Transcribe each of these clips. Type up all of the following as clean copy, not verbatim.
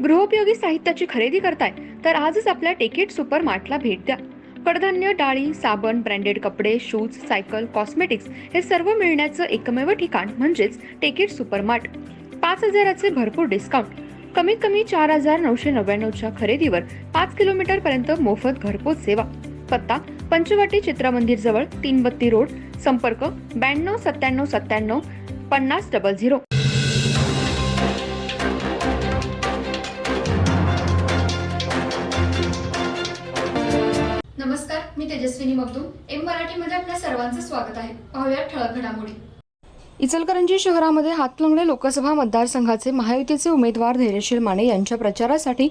गृहोपयोगी साहित्याची खरेदी करताय तर आजच आपल्या टेकेट सुपर मार्टला भेट द्या. कडधान्य, डाळी, साबण, ब्रँडेड कपडे, शूज, सायकल, कॉस्मेटिक्स हे सर्व मिळण्याचं एकमेव ठिकाण म्हणजेच टेकेट सुपर मार्ट. 5,000चे भरपूर डिस्काउंट. कमीत कमी 4,999च्या खरेदीवर 5 किलोमीटर पर्यंत मोफत घरपोच सेवा. पत्ता पंचवटी चित्रमंदिर जवळ, 332 रोड. संपर्क 92 97 97 50 00. नमस्कार, मी तेजस्विनी मगदूम. एम मराठीमध्ये आपल्या सर्वांचं स्वागत आहे. पाहूया ठळक घडामोडी. इचलकरंजी शहरामध्ये हातकणंगले लोकसभा मतदारसंघाचे महायुतीचे उमेदवार धैर्यशील माने यांच्या प्रचारासाठी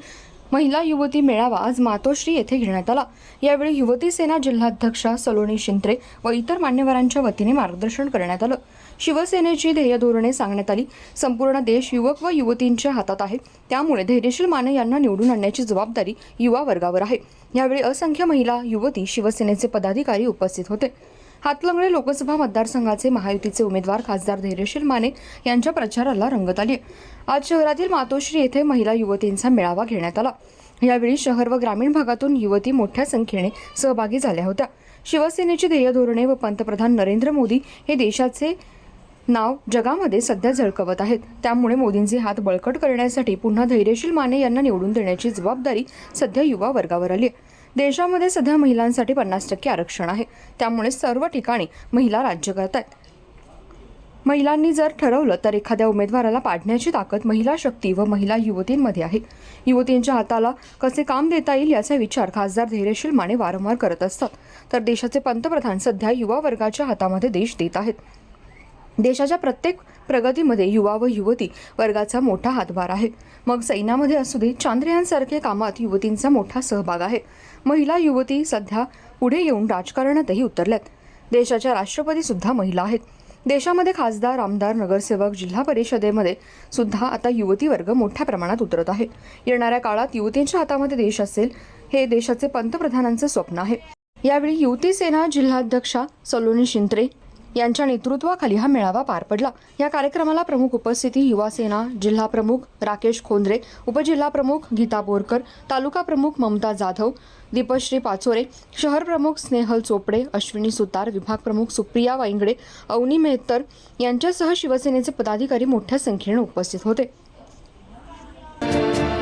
महिला युवती मेळावा आज मातोश्री येथे घेण्यात आला. यावेळी युवती सेना जिल्हाध्यक्षा सलोनी शिंत्रे व इतर मान्यवरांच्या वतीने मार्गदर्शन करण्यात आलं. शिवसेनेची ध्येय धोरणे सांगण्यात आली. संपूर्ण देश युवक व युवतींच्या हातात आहे, त्यामुळे धैर्यशील माने यांना निवडून आणण्याची जबाबदारी युवा वर्गावर आहे. यावेळी असंख्य महिला, युवती, शिवसेनेचे पदाधिकारी उपस्थित होते. हातकणंगले लोकसभा मतदारसंघाचे महायुतीचे उमेदवार खासदार धैर्यशील माने यांच्या प्रचाराला रंगत आली. आज शहरातील मातोश्री येथे महिला युवतींचा मेळावा घेण्यात आला. यावेळी शहर व ग्रामीण भागातून युवती मोठ्या संख्येने सहभागी झाल्या होत्या. शिवसेनेची ध्येय धोरणे व पंतप्रधान नरेंद्र मोदी हे देशाचे नाव जगामध्ये सध्या झळकवत आहेत, त्यामुळे मोदींचे हात बळकट करण्यासाठी पुन्हा धैर्यशील माने यांना निवडून देण्याची जबाबदारी सध्या युवा वर्गावर आली आहे. देशामध्ये सध्या महिलांसाठी 50% आरक्षण आहे, त्यामुळे सर्व ठिकाणी महिला राज्य करत आहेत. महिलांनी जर ठरवलं तर एखाद्या उमेदवाराला पाडण्याची ताकद महिला शक्ती व महिला युवतींमध्ये आहे. युवतींच्या हाताला कसे काम देता येईल याचा विचार खासदार धैर्यशील माने वारंवार करत असतात. तर देशाचे पंतप्रधान सध्या युवा वर्गाच्या हातामध्ये देश देत आहेत. देशाच्या प्रत्येक प्रगतीमध्ये युवा व युवती वर्गाचा मोठा हातभार आहे. मग सैन्यामध्ये असू दे, चांद्रयानसारखे कामात युवतींचा मोठा सहभाग आहे. महिला युवती सध्या पुढे येऊन राजकारणातही उतरल्यात. देशाच्या राष्ट्रपती सुद्धा महिला आहेत. देशामध्ये खासदार, आमदार, नगरसेवक, जिल्हा परिषदेमध्ये सुद्धा आता युवती वर्ग मोठ्या प्रमाणात उतरत आहे. येणाऱ्या काळात युवतींच्या हातामध्ये देश असेल, हे देशाचे पंतप्रधानांचे स्वप्न आहे. यावेळी युवती सेना जिल्हाध्यक्षा सलोनी शिंत्रे यांच्या नेतृत्वाखाली हा मेळावा पार पडला. या कार्यक्रमाला प्रमुख उपस्थिती युवा सेना जिल्हा प्रमुख राकेश खोंद्रे, उपजिल्हा प्रमुख गीता बोरकर, तालुका प्रमुख ममता जाधव, दीपश्री पाचोरे, शहर प्रमुख स्नेहल चोपडे, अश्विनी सुतार, विभाग प्रमुख सुप्रिया वाईंगडे, अवनी मेहतर यांच्यासह शिवसेनेचे पदाधिकारी मोठ्या संख्येने उपस्थित होते.